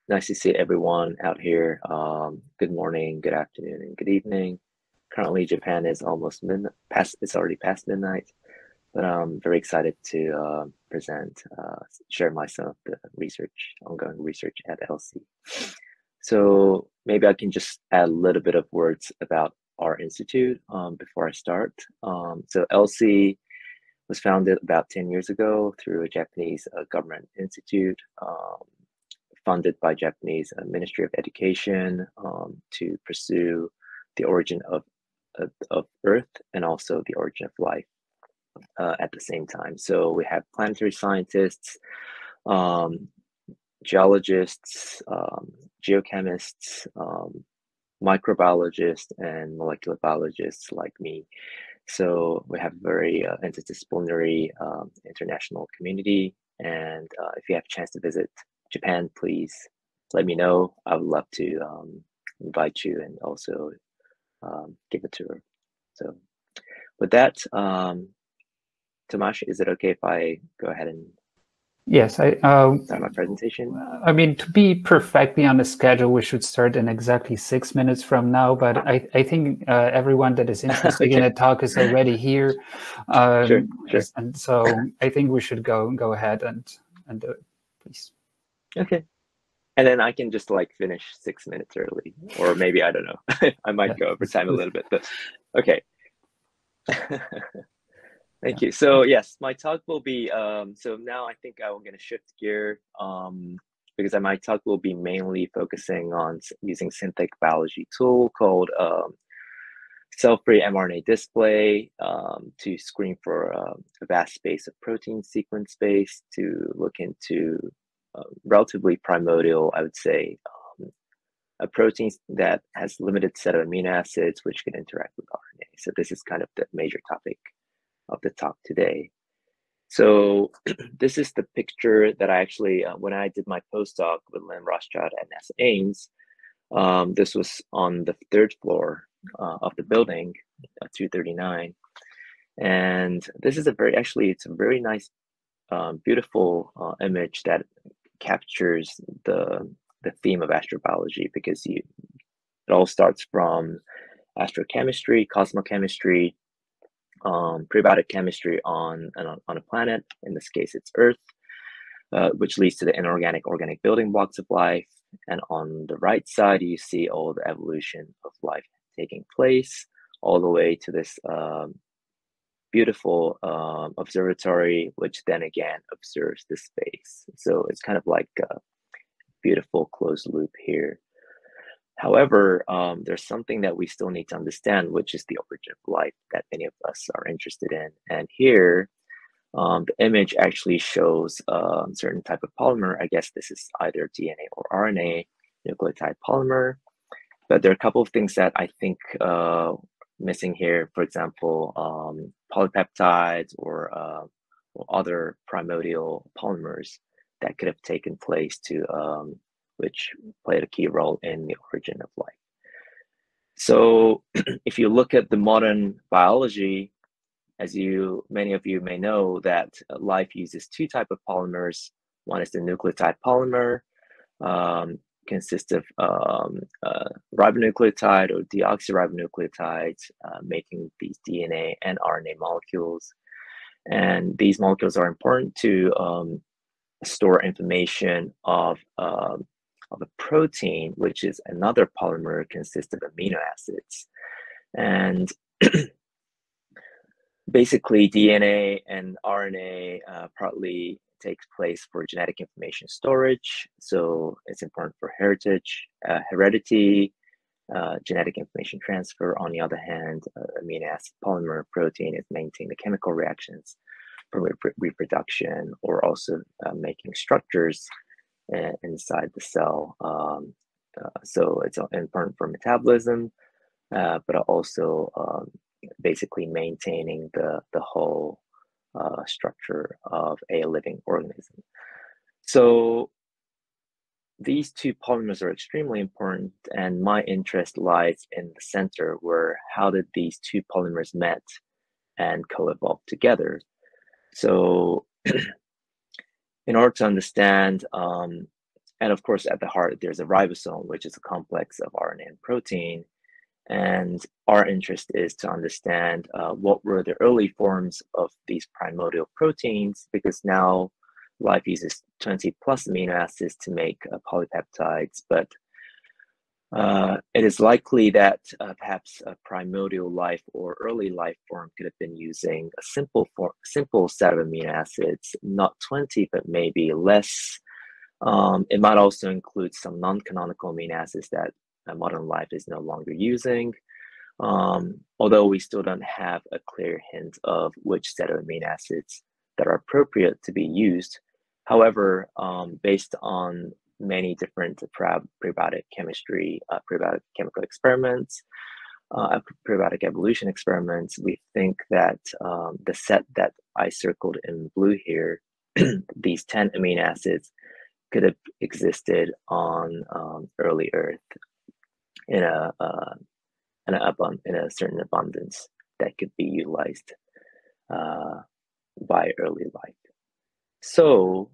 Nice to see everyone out here. Good morning, good afternoon, and good evening. Currently, Japan is almost midnight. It's already past midnight, but I'm very excited to share some of the ongoing research at LC. So maybe I can just add a little bit of words about our institute before I start. So LC was founded about 10 years ago through a Japanese government institute. Funded by Japanese Ministry of Education to pursue the origin of Earth and also the origin of life at the same time. So we have planetary scientists, geologists, geochemists, microbiologists, and molecular biologists like me. So we have a very interdisciplinary international community. And if you have a chance to visit Japan, please let me know. I would love to invite you and also give a tour. So with that, Tomasz, is it okay if I go ahead and yes, start my presentation? I mean, to be perfectly on the schedule, we should start in exactly 6 minutes from now. But I think everyone that is interested Okay. in the talk is already here. Sure. And so I think we should go ahead and do it, please. Okay. And then I can just like finish 6 minutes early, or maybe, I don't know. I might go over time a little bit, but okay. Thank you. So yes, my talk will be, so now I think I'm going to shift gear because my talk will be mainly focusing on using synthetic biology tool called cell-free mRNA display to screen for a vast space of protein sequence space to look into relatively primordial, I would say, a protein that has limited set of amino acids which can interact with RNA. So this is kind of the major topic of the talk today. So this is the picture that I actually, when I did my postdoc with Lynn Rothschild at NASA Ames, this was on the 3rd floor of the building, 239. And this is it's a very nice, beautiful image that captures the theme of astrobiology, because it all starts from astrochemistry, cosmochemistry, prebiotic chemistry on a planet. In this case, it's Earth, which leads to the inorganic, organic building blocks of life. And on the right side, you see all the evolution of life taking place, all the way to this beautiful observatory, which then again observes the space. So it's kind of like a beautiful closed loop here. However, there's something that we still need to understand, which is the origin of life that many of us are interested in. And here, the image actually shows a certain type of polymer. I guess this is either DNA or RNA nucleotide polymer. But there are a couple of things that I think missing here. For example, polypeptides or other primordial polymers that could have taken place which played a key role in the origin of life. So if you look at the modern biology, as many of you may know, that life uses 2 types of polymers. One is the nucleotide polymer, consists of ribonucleotide or deoxyribonucleotides, making these DNA and RNA molecules. And these molecules are important to store information of a protein, which is another polymer, consists of amino acids. And basically, DNA and RNA partly takes place for genetic information storage. So it's important for heredity, genetic information transfer. On the other hand, amino acid polymer protein is maintaining the chemical reactions for reproduction, or also making structures inside the cell. So it's important for metabolism, but also basically maintaining the whole structure of a living organism. So these 2 polymers are extremely important, and my interest lies in the center, where how did these 2 polymers met and co-evolve together. So in order to understand And of course, at the heart, there's a ribosome, which is a complex of RNA and protein. And our interest is to understand what were the early forms of these primordial proteins, because now life uses 20 plus amino acids to make polypeptides, but it is likely that perhaps a primordial life or early life form could have been using a simple set of amino acids, not 20, but maybe less. It might also include some non-canonical amino acids that modern life is no longer using, although we still don't have a clear hint of which set of amino acids that are appropriate to be used. However, based on many different prebiotic chemistry, prebiotic chemical experiments, prebiotic evolution experiments, we think that the set that I circled in blue here, these 10 amino acids, could have existed on early Earth in a certain abundance that could be utilized by early life. So,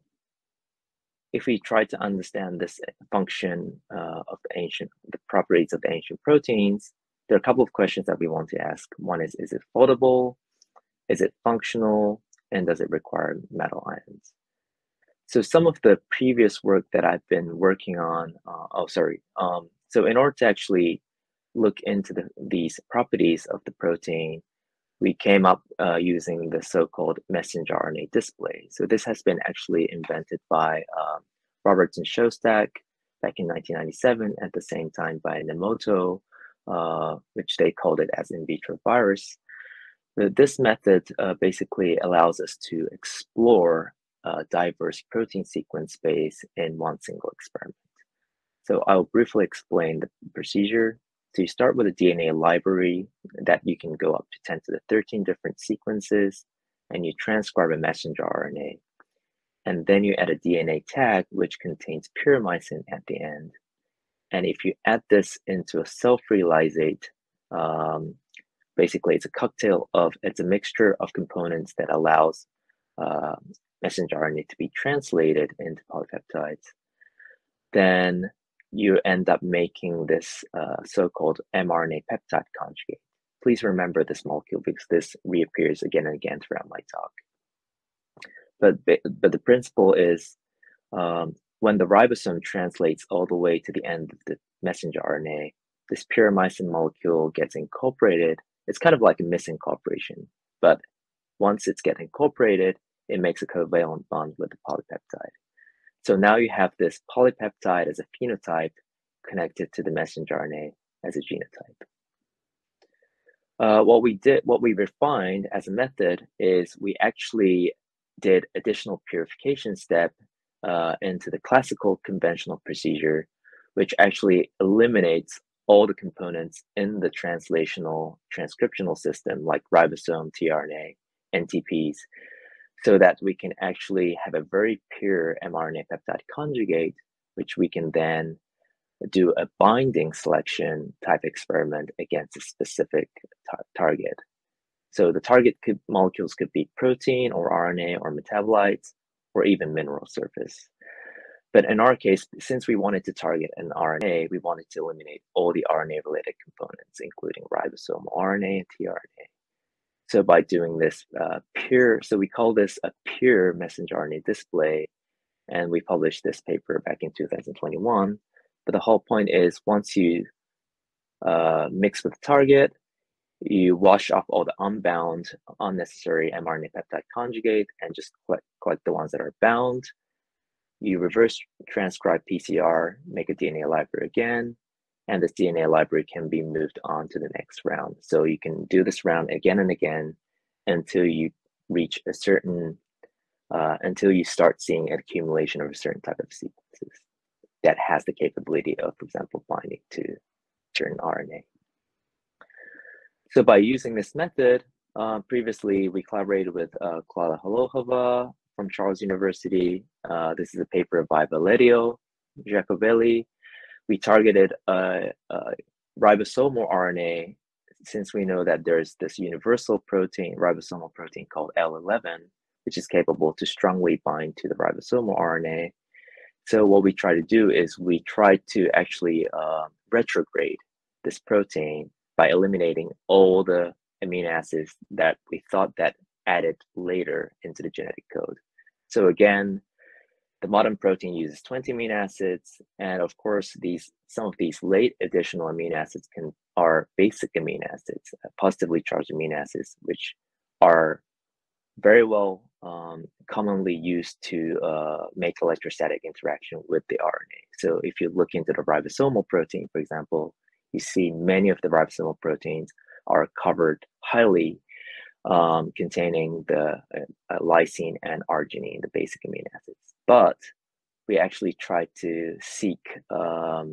if we try to understand this function of the properties of the ancient proteins, there are a couple of questions that we want to ask. One is it foldable? Is it functional? And does it require metal ions? So some of the previous work that I've been working on, so in order to actually look into these properties of the protein, we came up using the so-called messenger RNA display. So this has been actually invented by Roberts and Shostak back in 1997, at the same time by Nemoto, which they called it as in vitro virus. This method basically allows us to explore diverse protein sequence space in one single experiment. So I'll briefly explain the procedure. So you start with a DNA library that you can go up to 10 to the 13 different sequences, and you transcribe a messenger RNA. And then you add a DNA tag, which contains pyrimycin at the end. And if you add this into a cell-free lysate, basically it's a mixture of components that allows messenger RNA to be translated into polypeptides. Then you end up making this so-called mRNA peptide conjugate. Please remember this molecule because this reappears again and again throughout my talk. But the principle is when the ribosome translates all the way to the end of the messenger RNA, this pyrimycin molecule gets incorporated. It's kind of like a misincorporation, but once it's get incorporated, it makes a covalent bond with the polypeptide. So now you have this polypeptide as a phenotype connected to the messenger RNA as a genotype. What we refined as a method is we actually did additional purification step into the classical conventional procedure, which actually eliminates all the components in the translational transcriptional system like ribosome, tRNA, NTPs, so that we can actually have a very pure mRNA peptide conjugate, which we can then do a binding selection type experiment against a specific target. So the target molecules could be protein or RNA or metabolites or even mineral surface. But in our case, since we wanted to target an RNA, we wanted to eliminate all the RNA-related components, including ribosomal RNA and tRNA. So by doing this so we call this a pure messenger RNA display, and we published this paper back in 2021. But the whole point is once you mix with the target, you wash off all the unbound, unnecessary mRNA peptide conjugate and just collect the ones that are bound. You reverse transcribe PCR, make a DNA library again, and this DNA library can be moved on to the next round. So you can do this round again and again until you reach a certain, until you start seeing an accumulation of a certain type of sequences that has the capability of, for example, binding to certain RNA. So by using this method, previously we collaborated with Clara Holohova from Charles University. This is a paper by Valerio Giacovelli. We targeted ribosomal RNA, since we know that there's this universal protein, ribosomal protein called L11, which is capable to strongly bind to the ribosomal RNA. So what we try to do is we try to actually retrograde this protein by eliminating all the amino acids that we thought that added later into the genetic code. So again, the modern protein uses 20 amino acids, and of course, some of these late additional amino acids are basic amino acids, positively charged amino acids, which are very well commonly used to make electrostatic interaction with the RNA. So if you look into the ribosomal protein, for example, you see many of the ribosomal proteins are covered highly containing the lysine and arginine, the basic amino acids. But we actually try to seek a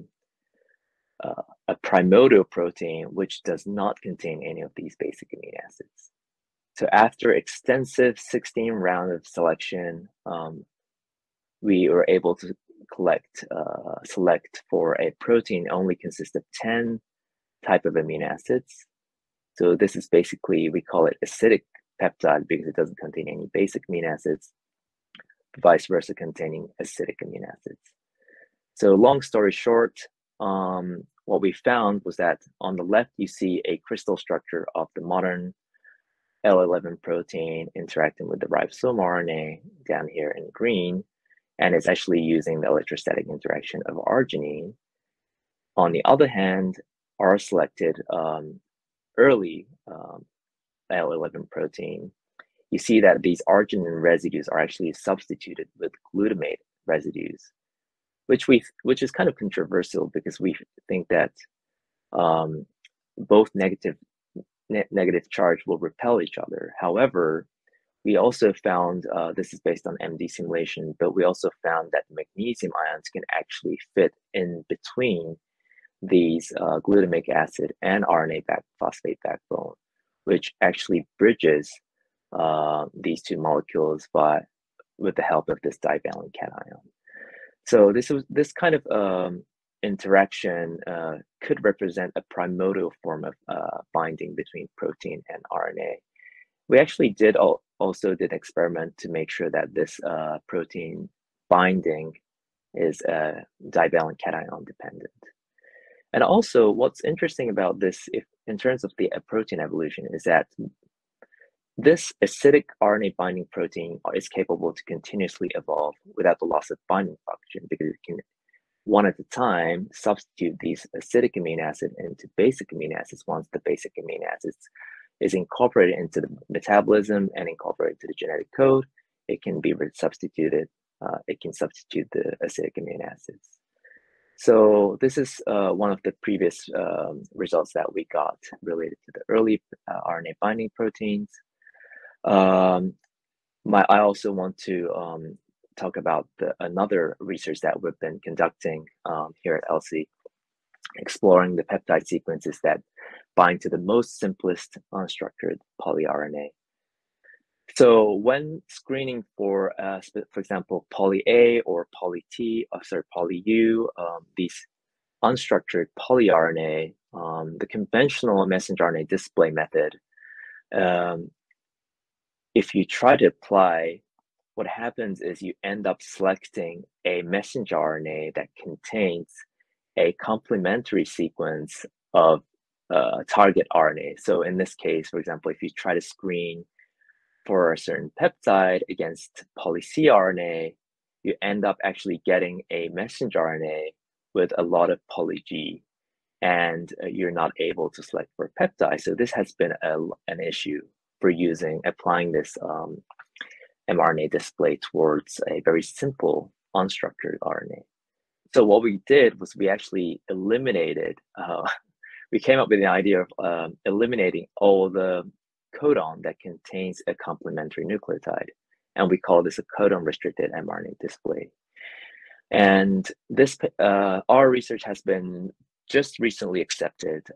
primordial protein which does not contain any of these basic amino acids. So after extensive 16 round of selection, we were able to select for a protein only consists of 10 type of amino acids. So this is basically, we call it acidic peptide because it doesn't contain any basic amino acids, vice versa containing acidic amino acids. So long story short, what we found was that on the left, you see a crystal structure of the modern L11 protein interacting with the ribosomal RNA down here in green, and it's actually using the electrostatic interaction of arginine. On the other hand, our selected early L11 protein, you see that these arginine residues are actually substituted with glutamate residues, which is kind of controversial because we think that both negative charge will repel each other. However, we also found, this is based on MD simulation, but we also found that magnesium ions can actually fit in between these glutamic acid and RNA phosphate backbone, which actually bridges these two molecules with the help of this divalent cation. So this kind of interaction could represent a primordial form of binding between protein and RNA. We actually also did experiment to make sure that this protein binding is divalent cation dependent. And also, what's interesting about this, in terms of the protein evolution, is that this acidic RNA binding protein is capable to continuously evolve without the loss of binding function because it can, one at a time, substitute these acidic amino acids into basic amino acids once the basic amino acids is incorporated into the metabolism and incorporated into the genetic code. It can be substituted. It can substitute the acidic amino acids. So this is one of the previous results that we got related to the early RNA binding proteins. I also want to talk about another research that we've been conducting here at ELSI, exploring the peptide sequences that bind to the most simplest unstructured polyRNA. So when screening for example, poly A or poly T, poly U, these unstructured polyRNA, the conventional messenger RNA display method, if you try to apply, what happens is you end up selecting a messenger RNA that contains a complementary sequence of target RNA. So in this case, for example, if you try to screen for a certain peptide against poly C RNA, you end up actually getting a messenger RNA with a lot of poly G, and you're not able to select for peptide. So this has been an issue for applying this mRNA display towards a very simple unstructured RNA. So what we did was we actually eliminated, we came up with the idea of eliminating all the codon that contains a complementary nucleotide. And we call this a codon-restricted mRNA display. And this, our research has been just recently accepted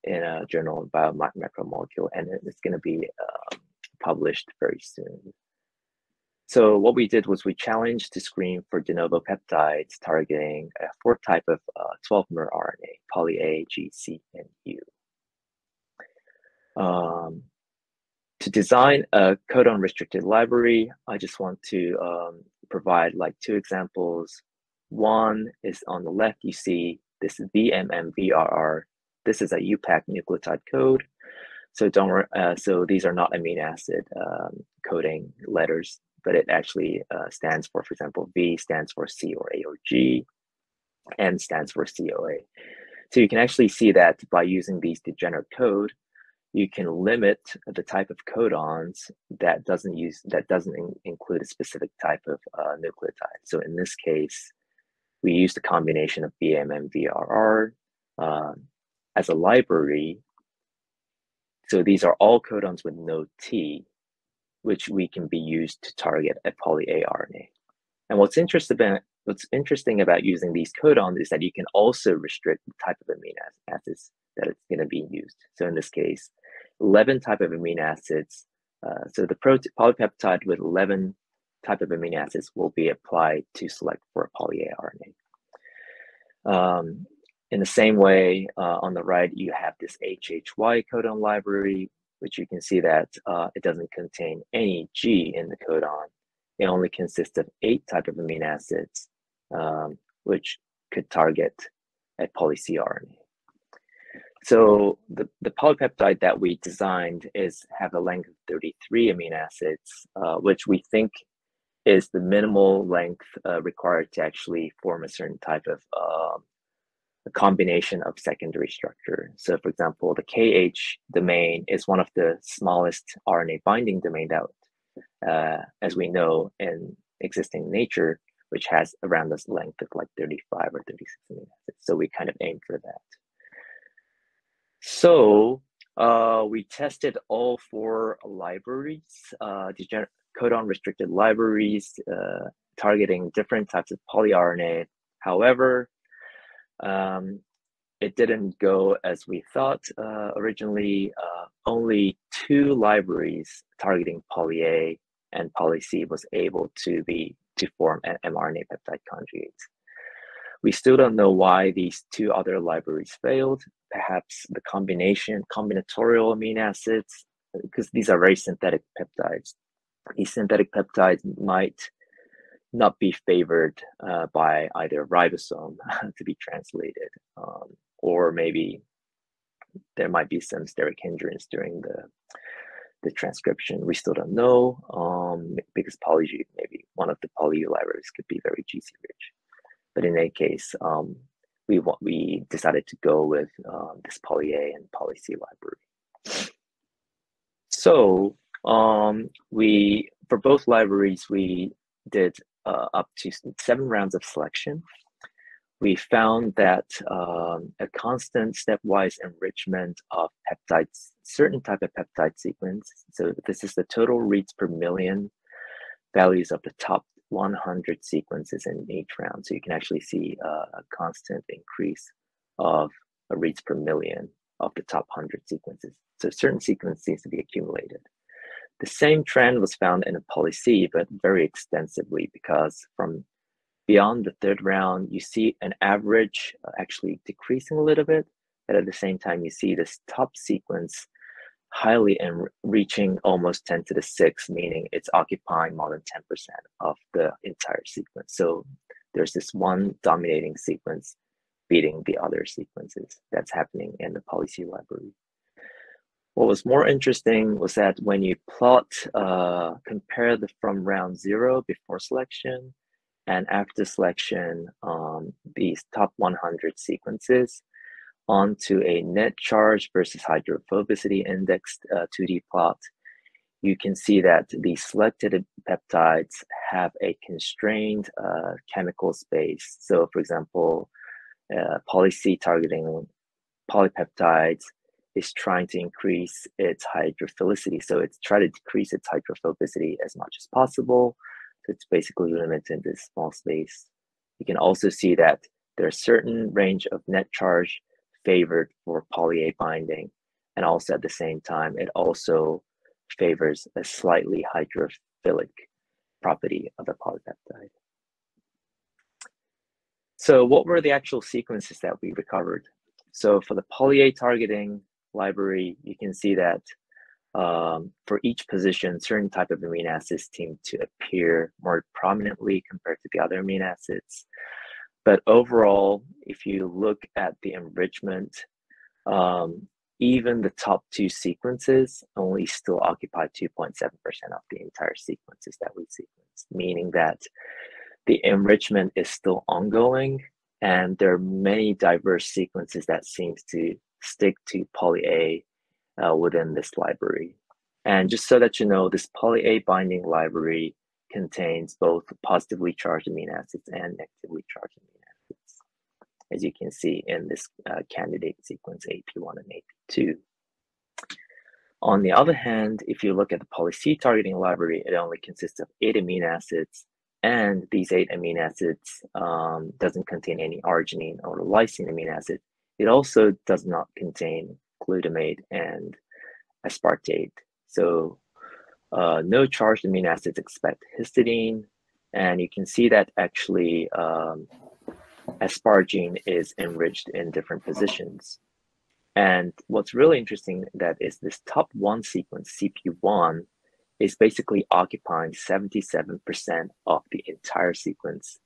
in a journal about macromolecule, and it's going to be published very soon. So what we did was we challenged to screen for de novo peptides targeting a fourth type of 12-mer RNA, poly A, G, C, and U. To design a codon-restricted library, I just want to provide like two examples. One is on the left, you see this VMMVRR. This is a UPAC nucleotide code. So so these are not amino acid coding letters, but it actually stands for example, V stands for C or A or G, N stands for COA. So you can actually see that by using these degenerate code, you can limit the type of codons that doesn't include a specific type of nucleotide. So in this case, we use the combination of VM and VRR as a library. So these are all codons with no T, which we can be used to target a poly-A RNA. And what's interesting about using these codons is that you can also restrict the type of amino acids that it's going to be used. So in this case, 11 type of amino acids. So the polypeptide with 11 type of amino acids will be applied to select for a poly-A RNA. In the same way, on the right, you have this HHY codon library, which you can see that it doesn't contain any G in the codon. It only consists of 8 type of amino acids, which could target a poly-C RNA. So the polypeptide that we designed have a length of 33 amino acids, which we think is the minimal length required to actually form a certain type of a combination of secondary structure. So for example, the KH domain is one of the smallest RNA binding domain that, as we know in existing nature, which has around this length of like 35 or 36 amino acids. So we kind of aim for that. So we tested all 4 libraries, codon-restricted libraries, targeting different types of poly-RNA. However, it didn't go as we thought originally. Only 2 libraries targeting poly-A and poly-C was able to form an mRNA peptide conjugate. We still don't know why these 2 other libraries failed. Perhaps the combinatorial amino acids, because these are very synthetic peptides. These synthetic peptides might not be favored by either ribosome to be translated, or maybe there might be some steric hindrance during the transcription. We still don't know, because maybe one of the poly libraries could be very GC rich. But in any case, we decided to go with this poly-A and poly-C library. So for both libraries, we did up to 7 rounds of selection. We found that a constant stepwise enrichment of peptides, certain type of peptide sequence. So this is the total reads per million values of the top 100 sequences in each round. So you can actually see a constant increase of reads per million of the top 100 sequences. So certain sequence seems to be accumulated. The same trend was found in a poly-C, but very extensively, because from beyond the 3rd round, you see an average actually decreasing a little bit, but at the same time, you see this top sequence highly reaching almost 10 to the 6, meaning it's occupying more than 10% of the entire sequence. So there's this one dominating sequence beating the other sequences that's happening in the poly-C library. What was more interesting was that when you compare from round 0 before selection and after selection, these top 100 sequences onto a net charge versus hydrophobicity indexed 2D plot, you can see that the selected peptides have a constrained chemical space. So for example, poly-C targeting polypeptides is trying to increase its hydrophilicity. So it's trying to decrease its hydrophobicity as much as possible. So it's basically limited this small space. You can also see that there's certain range of net charge favored for poly-A binding, and also at the same time, it also favors a slightly hydrophilic property of the polypeptide. So what were the actual sequences that we recovered? So for the poly-A targeting library, you can see that for each position, certain type of amino acids seem to appear more prominently compared to the other amino acids. But overall, if you look at the enrichment, even the top two sequences only still occupy 2.7% of the entire sequences that we sequenced, meaning that the enrichment is still ongoing, and there are many diverse sequences that seems to stick to poly A within this library. And just so that you know, this poly A binding library contains both positively charged amino acids and negatively charged amino acids, as you can see in this candidate sequence AP1 and AP2. On the other hand, if you look at the poly C targeting library, it only consists of 8 amino acids, and these 8 amino acids doesn't contain any arginine or lysine amino acid. It also does not contain glutamate and aspartate. So no charged amino acids except histidine, and you can see that actually asparagine is enriched in different positions. And what's really interesting that is this top 1 sequence, CP1, is basically occupying 77% of the entire sequence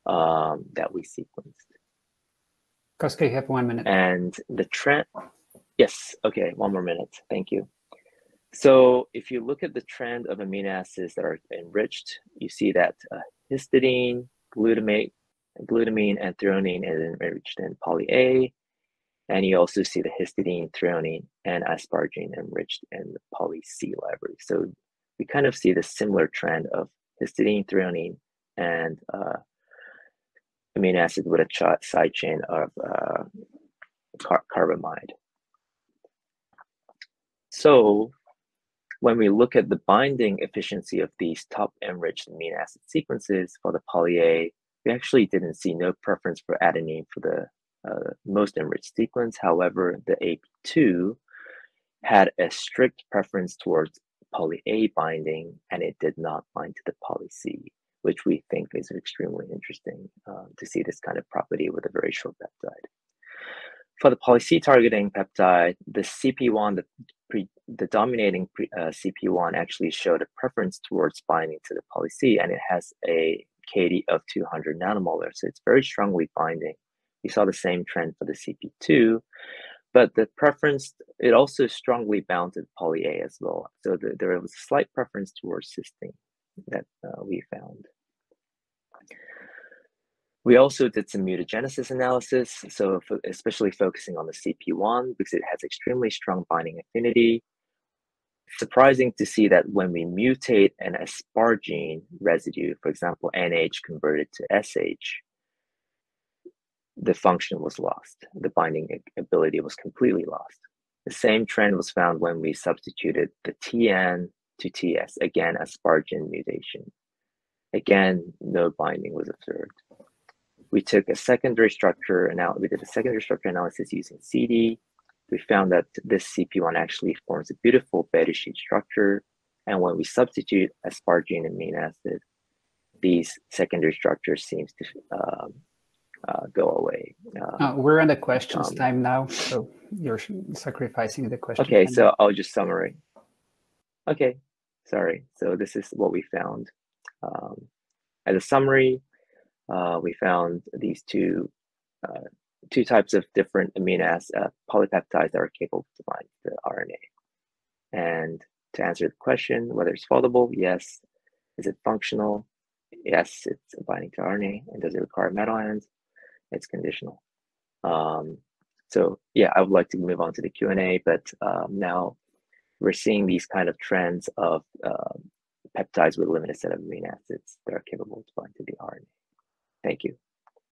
that we sequenced. Kosuke, you have 1 minute. And the trend, yes, okay, 1 more minute, thank you. So if you look at the trend of amino acids that are enriched, you see that histidine, glutamine, and threonine is enriched in poly A, and you also see the histidine, threonine, and asparagine enriched in the poly C library. So we kind of see the similar trend of histidine, threonine, and amino acid with a side chain of carbamide. So when we look at the binding efficiency of these top enriched amino acid sequences for the poly A, we actually didn't see no preference for adenine for the most enriched sequence. However, the AP2 had a strict preference towards poly A binding, and it did not bind to the poly C, which we think is extremely interesting to see this kind of property with a very short peptide. For the poly C targeting peptide, the CP1, the dominating CP1 actually showed a preference towards binding to the poly C, and it has a KD of 200 nanomolar, so it's very strongly binding. We saw the same trend for the CP2, but the preference, it also strongly bound to poly A as well. So there was a slight preference towards cysteine that we found. We also did some mutagenesis analysis, so especially focusing on the CP1 because it has extremely strong binding affinity. Surprising to see that when we mutate an asparagine residue, for example, NH converted to SH, the function was lost. The binding ability was completely lost. The same trend was found when we substituted the TN to TS, again, asparagine mutation. Again, no binding was observed. We took a secondary structure analysis. We did a secondary structure analysis using CD. We found that this CP1 actually forms a beautiful beta sheet structure. And when we substitute asparagine and amino acid, these secondary structures seems to go away. We're on the questions time now, so you're sacrificing the question. Okay, so I'll just summarize. Okay, sorry. So this is what we found. As a summary, we found these two types of different amino acid polypeptides that are capable of binding the RNA. And to answer the question, whether it's foldable, yes. Is it functional? Yes, it's binding to RNA. And does it require metal ions? It's conditional. So yeah, I would like to move on to the Q&A, but now we're seeing these kind of trends of peptides with a limited set of amino acids that are capable of binding to the RNA. Thank you.